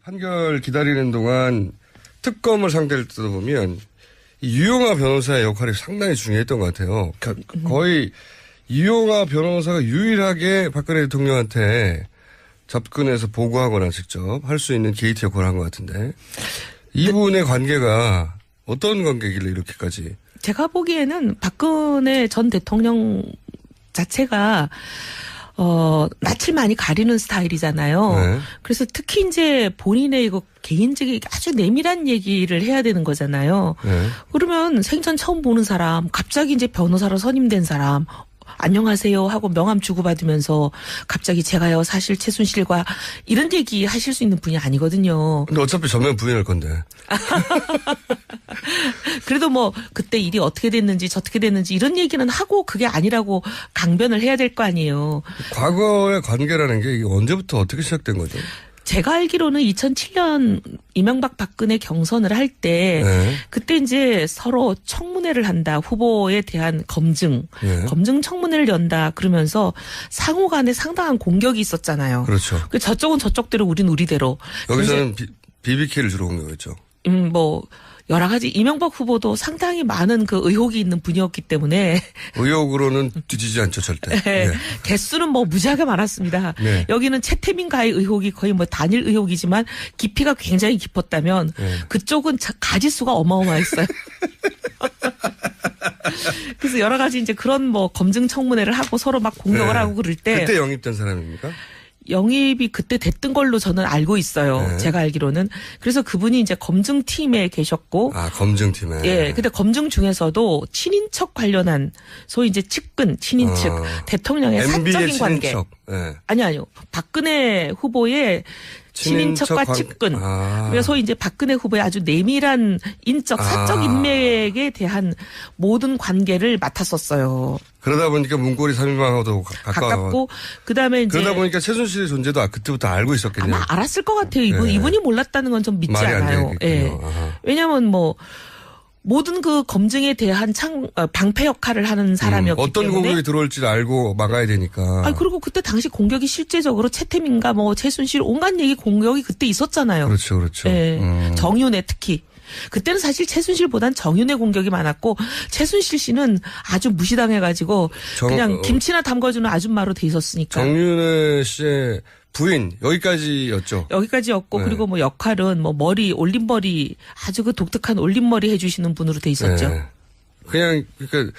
판결 기다리는 동안 특검을 상대를 뜯어보면 유영하 변호사의 역할이 상당히 중요했던 것 같아요. 거의 유영하 변호사가 유일하게 박근혜 대통령한테 접근해서 보고하거나 직접 할 수 있는 게이트 역할을 한 것 같은데 이분의 관계가 어떤 관계길래 이렇게까지? 제가 보기에는 박근혜 전 대통령 자체가 낯을 많이 가리는 스타일이잖아요. 네. 그래서 특히 이제 본인의 이거 개인적인 아주 내밀한 얘기를 해야 되는 거잖아요. 네. 그러면 생전 처음 보는 사람, 갑자기 이제 변호사로 선임된 사람, 안녕하세요 하고 명함 주고받으면서 갑자기 제가요 사실 최순실과 이런 얘기 하실 수 있는 분이 아니거든요. 근데 어차피 전면 부인할 건데. 그래도 뭐 그때 일이 어떻게 됐는지 저떻게 됐는지 이런 얘기는 하고 그게 아니라고 강변을 해야 될 거 아니에요. 과거의 관계라는 게 이게 언제부터 어떻게 시작된 거죠? 제가 알기로는 2007년 이명박 박근혜 경선을 할 때 네. 그때 이제 서로 청문회를 한다. 후보에 대한 검증. 네. 검증 청문회를 연다. 그러면서 상호 간에 상당한 공격이 있었잖아요. 그렇죠. 저쪽은 저쪽대로 우린 우리대로. 여기서는 BBK를 주로 공격했죠. 뭐 여러 가지 이명박 후보도 상당히 많은 그 의혹이 있는 분이었기 때문에 의혹으로는 뒤지지 않죠 절대. 네. 네. 개수는 뭐 무지하게 많았습니다. 네. 여기는 최태민과의 의혹이 거의 뭐 단일 의혹이지만 깊이가 굉장히 깊었다면 네. 그쪽은 가지수가 어마어마했어요. 그래서 여러 가지 이제 그런 뭐 검증 청문회를 하고 서로 막 공격을 네. 하고 그럴 때 그때 영입된 사람입니까? 영입이 그때 됐던 걸로 저는 알고 있어요. 네. 제가 알기로는. 그래서 그분이 이제 검증팀에 계셨고. 아, 검증팀에. 예. 근데 검증 중에서도 친인척 관련한 소위 이제 측근, 친인척, 대통령의 사적인 관계. 친인척. 네. 아니요. 박근혜 후보의 친인척과 측근. 그래서 이제 박근혜 후보의 아주 내밀한 인적, 사적 인맥에 대한 모든 관계를 맡았었어요. 그러다 보니까 문고리 3인방하고도 가깝고. 그다음에 이제. 그러다 보니까 최순실의 존재도 그때부터 알고 있었겠네요. 아마 알았을 것 같아요. 이분이 몰랐다는 건 좀 믿지 않아요. 예. 왜냐하면 뭐. 모든 그 검증에 대한 방패 역할을 하는 사람이었기 어떤 때문에. 어떤 공격이 들어올지 알고 막아야 되니까. 그리고 그때 당시 공격이 실제적으로 최태민과 뭐 최순실 온갖 얘기 공격이 그때 있었잖아요. 그렇죠, 그렇죠. 네. 정윤회 특히. 그때는 사실 최순실보단 정윤회 공격이 많았고 최순실 씨는 아주 무시당해가지고 그냥 김치나 담궈주는 아줌마로 돼 있었으니까. 정윤회 씨의 부인 여기까지였죠. 여기까지였고 네. 그리고 뭐 역할은 뭐 머리 올림머리 아주 그 독특한 올림머리 해주시는 분으로 돼 있었죠. 네. 그냥 그러니까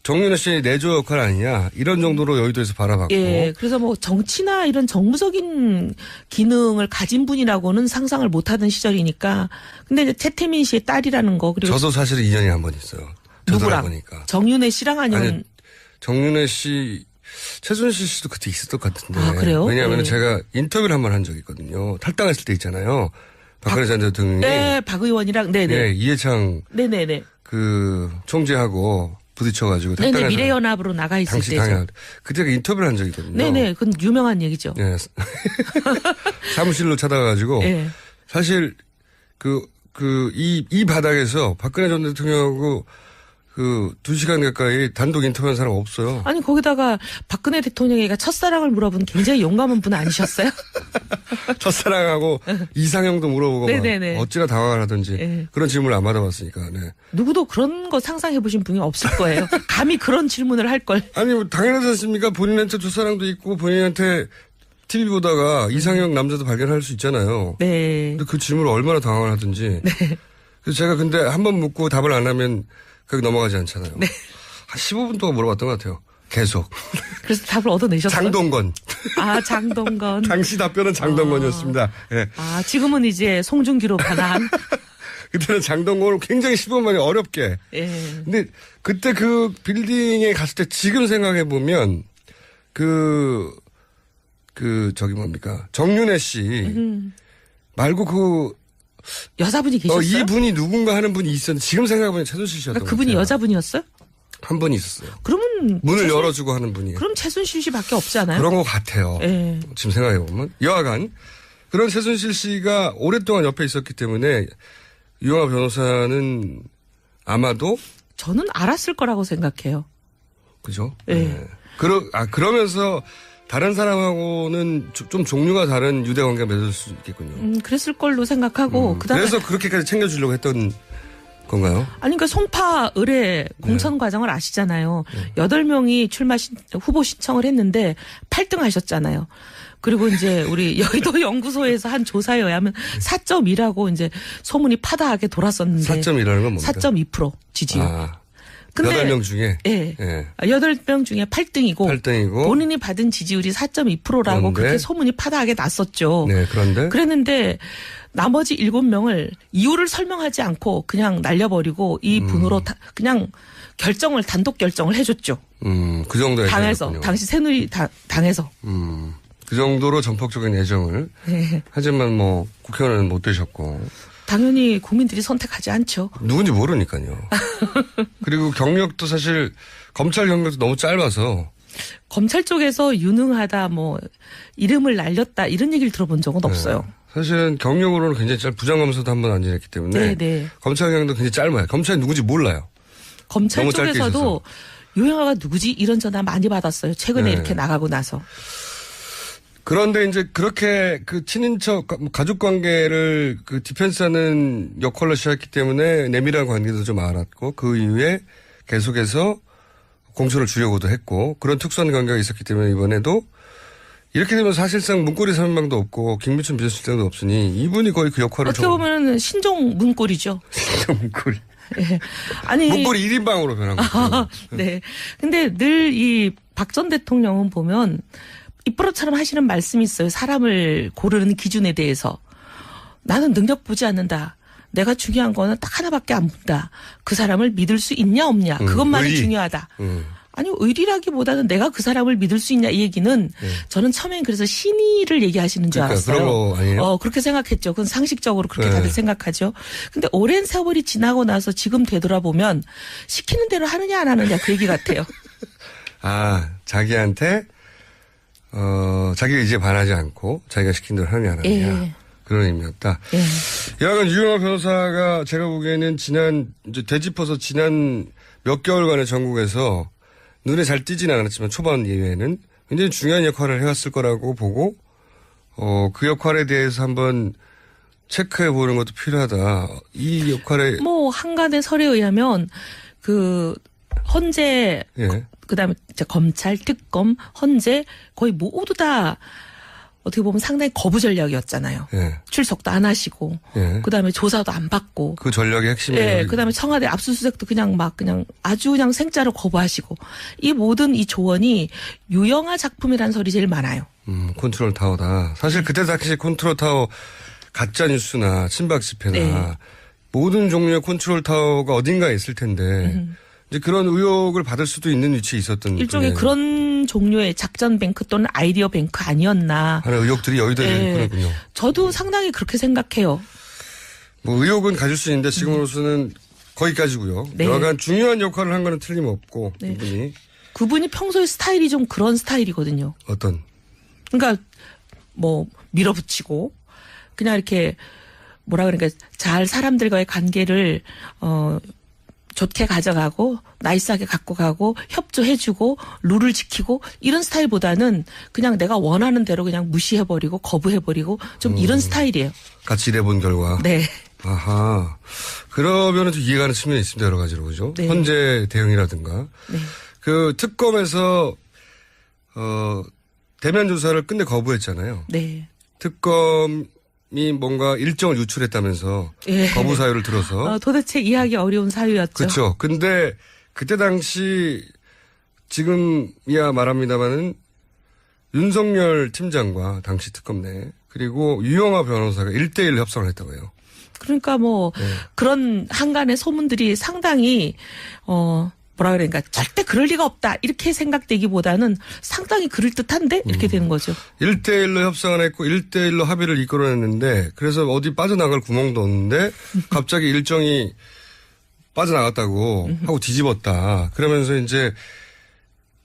정윤회 씨의 내조 역할 아니냐 이런 정도로 여의도에서 바라봤고. 예. 그래서 뭐 정치나 이런 정무적인 기능을 가진 분이라고는 상상을 못하던 시절이니까. 근데 이제 최태민 씨의 딸이라는 거 그리고 저도 사실은 인연이 한 번 있어요. 누구랑? 보니까. 정윤회 씨랑 아니면 정윤회 씨. 최순실 씨도 그때 있었던 것 같은데. 그래요? 왜냐하면 네. 제가 인터뷰를 한 번 한 적이 있거든요. 탈당했을 때 있잖아요. 박근혜 전 대통령이. 네, 박 의원이랑, 네네. 네, 이해창. 네네네. 그, 총재하고 부딪혀가지고. 네네, 미래연합으로 나가 있을 때죠. 그때 인터뷰를 한 적이 있거든요. 네네, 그건 유명한 얘기죠. 네. 사무실로 찾아가가지고. 네. 사실, 이 바닥에서 박근혜 전 대통령하고 2시간 가까이 단독 인터뷰한 사람 없어요. 아니, 거기다가 박근혜 대통령이가 첫사랑을 물어본 굉장히 용감한 분 아니셨어요? 첫사랑하고 이상형도 물어보고 막 어찌나 당황을 하든지 네. 그런 질문을 안 받아봤으니까. 네. 누구도 그런 거 상상해 보신 분이 없을 거예요. 감히 그런 질문을 할 걸. 아니, 뭐 당연하지 않습니까? 본인한테 첫사랑도 있고 본인한테 TV 보다가 이상형 남자도 발견할 수 있잖아요. 네. 근데 그 질문을 얼마나 당황을 하든지. 네. 그래서 제가 근데 한 번 묻고 답을 안 하면 거기 넘어가지 않잖아요. 네. 한 15분 동안 물어봤던 것 같아요. 계속. 그래서 답을 얻어내셨어요? 장동건. 장동건. 당시 답변은 장동건이었습니다. 네. 지금은 이제 송중기로 반환. 그때는 장동건을 굉장히 15분 만에 어렵게. 예. 근데 그때 그 빌딩에 갔을 때 지금 생각해보면 저기 뭡니까. 정윤회 씨 말고 여자분이 계셨어요? 이분이 누군가 하는 분이 있었는데 지금 생각해보면 최순실 씨였던 그러니까 그분이 여자분이었어요? 한 분이 있었어요. 그러면 문을 열어주고 하는 분이. 그럼 최순실 씨밖에 없지 않아요? 그런 것 같아요. 예. 지금 생각해보면. 여하간 그런 최순실 씨가 오랫동안 옆에 있었기 때문에 유영하 변호사는 아마도 저는 알았을 거라고 생각해요. 그죠? 예. 네. 그러면서 다른 사람하고는 좀 종류가 다른 유대 관계가 맺을 수 있겠군요. 그랬을 걸로 생각하고 그다음에 그래서 그렇게까지 챙겨주려고 했던 건가요? 아니 그러니까 송파 의뢰 공천 과정을 아시잖아요. 8명이 후보 신청을 했는데 8등 하셨잖아요. 그리고 이제 우리 여의도 연구소에서 한 조사에 의하면 4.2라고 이제 소문이 파다하게 돌았었는데 4.2라는 건 뭡니까? 4.2% 지지율. 근데 8명 중에? 예. 8명 중에 8등이고 본인이 받은 지지율이 4.2%라고 그렇게 소문이 파다하게 났었죠. 네, 그런데? 그랬는데 나머지 7명을 이유를 설명하지 않고 그냥 날려버리고 이 분으로 그냥 단독 결정을 해줬죠. 그 정도의 당에서. 당시 새누리당에서. 그 정도로 전폭적인 예정을. 네. 하지만 뭐 국회의원은 못 되셨고. 당연히 국민들이 선택하지 않죠. 누군지 모르니까요. 그리고 경력도 사실 검찰 경력도 너무 짧아서. 검찰 쪽에서 유능하다 뭐 이름을 날렸다 이런 얘기를 들어본 적은 없어요. 사실은 경력으로는 굉장히 부장검사도 한 번 안 지냈기 때문에 네네. 검찰 경력도 굉장히 짧아요. 검찰이 누군지 몰라요. 검찰 쪽에서도 유영아가 누구지 이런 전화 많이 받았어요. 최근에 이렇게 나가고 나서. 그런데 이제 그렇게 그 친인척 가족 관계를 그 디펜스하는 역할로 시작했기 때문에 내밀한 관계도 좀 알았고 그 이후에 계속해서 공천을 주려고도 했고 그런 특수한 관계가 있었기 때문에 이번에도 이렇게 되면 사실상 문고리 3인방도 없고 김미춘 비서실장도 없으니 이분이 거의 그 역할을 어떻게 보면 신종 문고리죠. 신종 문고리. 네. 아니 문고리 1인방으로 변한 거죠. 네. 근데 늘 이 박 전 대통령은 보면 입버릇처럼 하시는 말씀이 있어요. 사람을 고르는 기준에 대해서. 나는 능력 보지 않는다. 내가 중요한 거는 딱 하나밖에 안 본다. 그 사람을 믿을 수 있냐 없냐. 그것만이 중요하다. 아니 의리라기보다는 내가 그 사람을 믿을 수 있냐 이 얘기는 저는 처음엔 그래서 신의를 얘기하시는 줄 알았어요. 그런 거 아니에요? 그렇게 생각했죠. 그건 상식적으로 그렇게 다들 생각하죠. 근데 오랜 세월이 지나고 나서 지금 되돌아보면 시키는 대로 하느냐 안 하느냐 그 얘기 같아요. 자기한테 자기 의지에 반하지 않고 자기가 시킨 대로 하느냐 안 하느냐. 그런 의미였다. 여하간 유영아 변호사가 제가 보기에는 이제 되짚어서 지난 몇 개월간의 전국에서 눈에 잘 띄진 않았지만 초반 예외에는 굉장히 중요한 역할을 해왔을 거라고 보고 그 역할에 대해서 한번 체크해 보는 것도 필요하다. 이 역할에 뭐 한간의 설에 의하면 그 헌재 그다음에 이제 검찰 특검 헌재 거의 모두 다 어떻게 보면 상당히 거부 전략이었잖아요. 출석도 안 하시고, 그다음에 조사도 안 받고. 그 전략의 핵심이에요. 그다음에 청와대 압수수색도 그냥 아주 그냥 생짜로 거부하시고. 이 모든 이 조언이 유영아 작품이라는 소리 제일 많아요. 컨트롤 타워다. 사실 그때 당시 컨트롤 타워 가짜 뉴스나 친박 집회나 모든 종류의 컨트롤 타워가 어딘가에 있을 텐데. 이제 그런 의혹을 받을 수도 있는 위치에 있었던 일종의 그런 종류의 작전 뱅크 또는 아이디어 뱅크 아니었나 하는 의혹들이 여의도에 있군요. 저도 상당히 그렇게 생각해요. 뭐 의혹은 가질 수 있는데 지금으로서는 거기까지고요. 여하간 중요한 역할을 한 거는 틀림없고 그분이 평소에 스타일이 좀 그런 스타일이거든요. 어떤? 그러니까 뭐 밀어붙이고 그냥 이렇게 뭐라 그러니까 잘 사람들과의 관계를 좋게 가져가고 나이스하게 갖고 가고 협조해주고 룰을 지키고 이런 스타일보다는 그냥 내가 원하는 대로 그냥 무시해버리고 거부해버리고 좀 이런 스타일이에요. 같이 일해본 결과. 네. 아하. 그러면은 좀 이해가는 측면이 있습니다. 여러 가지로 그죠. 헌재 대응이라든가. 그 특검에서 대면 조사를 끝내 거부했잖아요. 특검이 뭔가 일정을 유출했다면서 거부 사유를 들어서 도대체 이해하기 어려운 사유였죠. 그렇죠. 근데 그때 당시 지금이야 말합니다마는 윤석열 팀장과 당시 특검 내 그리고 유영아 변호사가 1대1 협상을 했다고 해요. 그러니까 뭐 그런 한간의 소문들이 상당히 뭐라 그러니까 절대 그럴 리가 없다 이렇게 생각되기보다는 상당히 그럴듯한데 이렇게 되는 거죠. 1대1로 협상을 했고 1대1로 합의를 이끌어냈는데 그래서 어디 빠져나갈 구멍도 없는데 갑자기 일정이 빠져나갔다고 하고 뒤집었다. 그러면서 이제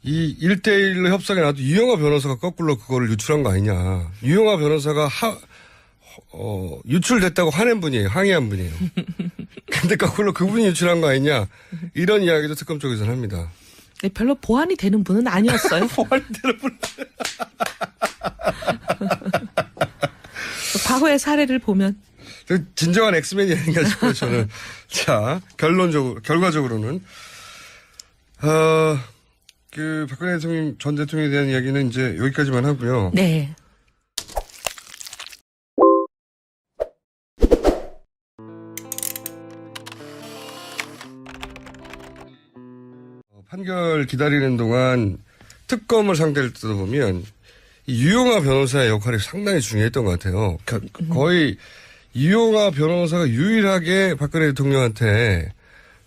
이 1대1로 협상에 나도 유영아 변호사가 거꾸로 그거를 유출한 거 아니냐. 유영아 변호사가 유출됐다고 화낸 분이에요. 항의한 분이에요. 근데 거꾸로 그분이 유출한 거 아니냐. 이런 이야기도 특검 쪽에서는 합니다. 별로 보완이 되는 분은 아니었어요. 보완이 되는 분. 과거의 사례를 보면. 진정한 엑스맨이 아닌가 싶어요, 저는. 자, 결과적으로는, 박근혜 전 대통령에 대한 이야기는 이제 여기까지만 하고요. 네. 판결 기다리는 동안 특검을 상대로 뜯어보면 이 유영하 변호사의 역할이 상당히 중요했던 것 같아요. 거의 유영하 변호사가 유일하게 박근혜 대통령한테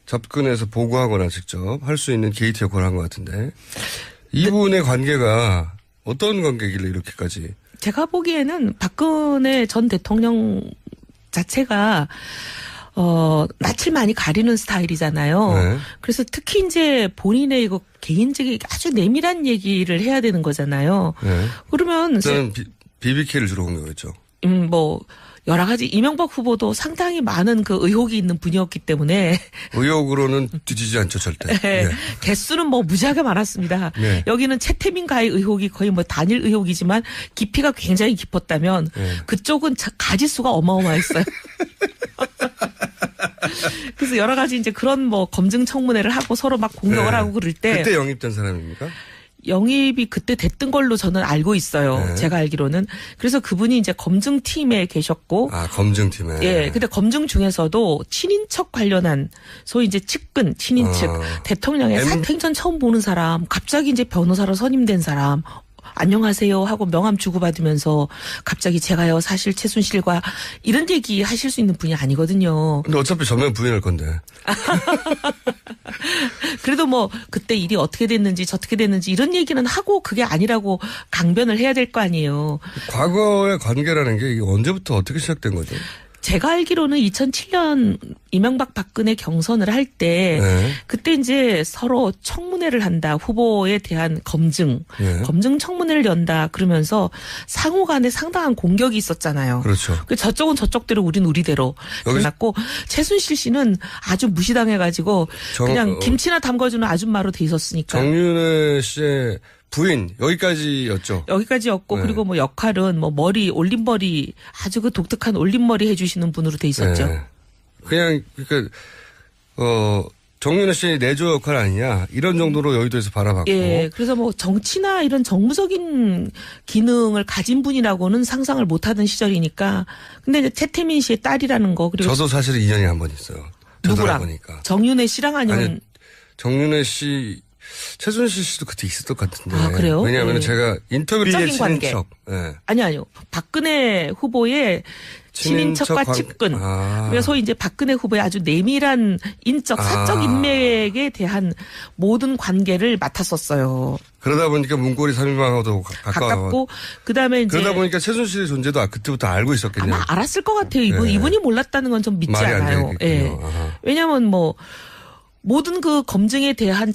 접근해서 보고하거나 직접 할 수 있는 게이트 역할을 한 것 같은데 이분의 관계가 어떤 관계길래 이렇게까지? 제가 보기에는 박근혜 전 대통령 자체가 낯을 많이 가리는 스타일이잖아요. 네. 그래서 특히 이제 본인의 이거 개인적인 아주 내밀한 얘기를 해야 되는 거잖아요. 네. 그러면 저는 BBK를 주로 공격했죠. 뭐 여러 가지 이명박 후보도 상당히 많은 그 의혹이 있는 분이었기 때문에 의혹으로는 뒤지지 않죠 절대. 네. 네. 개수는 뭐 무지하게 많았습니다. 네. 여기는 채태민과의 의혹이 거의 뭐 단일 의혹이지만 깊이가 굉장히 깊었다면 네. 그쪽은 가지수가 어마어마했어요. 그래서 여러 가지 이제 그런 뭐 검증 청문회를 하고 서로 막 공격을 네. 하고 그럴 때 그때 영입된 사람입니까? 영입이 그때 됐던 걸로 저는 알고 있어요. 네. 제가 알기로는. 그래서 그분이 이제 검증팀에 계셨고. 아, 검증팀에. 예. 근데 검증 중에서도 친인척 관련한 소위 이제 측근, 친인척, 대통령의 사생전 처음 보는 사람, 갑자기 이제 변호사로 선임된 사람, 안녕하세요 하고 명함 주고받으면서 갑자기 제가요 사실 최순실과 이런 얘기 하실 수 있는 분이 아니거든요. 근데 어차피 전면 부인할 건데. 그래도 뭐 그때 일이 어떻게 됐는지 저떻게 됐는지 이런 얘기는 하고 그게 아니라고 강변을 해야 될 거 아니에요. 과거의 관계라는 게 이게 언제부터 어떻게 시작된 거죠? 제가 알기로는 2007년 이명박 박근혜 경선을 할 때 네. 그때 이제 서로 청문회를 한다. 후보에 대한 검증. 네. 검증 청문회를 연다. 그러면서 상호 간에 상당한 공격이 있었잖아요. 그렇죠. 저쪽은 저쪽대로 우린 우리대로 그래놨고 최순실 씨는 아주 무시당해가지고 그냥 김치나 담궈주는 아줌마로 돼 있었으니까. 정윤회 씨의 부인 여기까지였죠. 여기까지였고 네. 그리고 뭐 역할은 뭐 머리 올림머리 아주 그 독특한 올림머리 해주시는 분으로 돼 있었죠. 네. 그냥 그러니까 정윤회 씨의 내조 역할 아니냐 이런 정도로 여의도에서 바라봤고. 예, 그래서 뭐 정치나 이런 정무적인 기능을 가진 분이라고는 상상을 못하던 시절이니까. 근데 이제 최태민 씨의 딸이라는 거 그리고 저도 사실은 인연이 한 번 있어요. 누구랑? 보니까. 정윤회 씨랑 아니면 아니, 정윤회 씨. 최순실 씨도 그때 있었던 것 같은데. 아, 그래요? 왜냐하면 예. 제가 인터뷰를 적인 관계. 친인척. 예. 아니요. 박근혜 후보의 친인척과 측근. 그래서 소위 이제 박근혜 후보의 아주 내밀한 인적, 사적 인맥에 대한 모든 관계를 맡았었어요. 그러다 보니까 문고리 3인방하고도 가깝고, 그 다음에 이제. 그러다 보니까 최순실의 존재도 그때부터 알고 있었겠네요. 아마 알았을 것 같아요. 네. 이분이 몰랐다는 건 좀 믿지 말이 안 않아요. 되겠군요. 예. 왜냐면 뭐, 모든 그 검증에 대한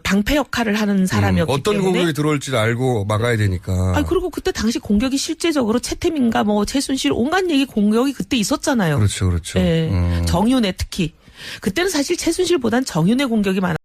방패 역할을 하는 사람이었기 어떤 때문에. 공격이 들어올지를 알고 막아야 되니까. 그리고 그때 당시 공격이 실제적으로 채태민과 뭐 최순실 온갖 얘기 공격이 그때 있었잖아요. 그렇죠, 그렇죠. 예. 정윤회 특히. 그때는 사실 최순실보단 정윤회 공격이 많았어요.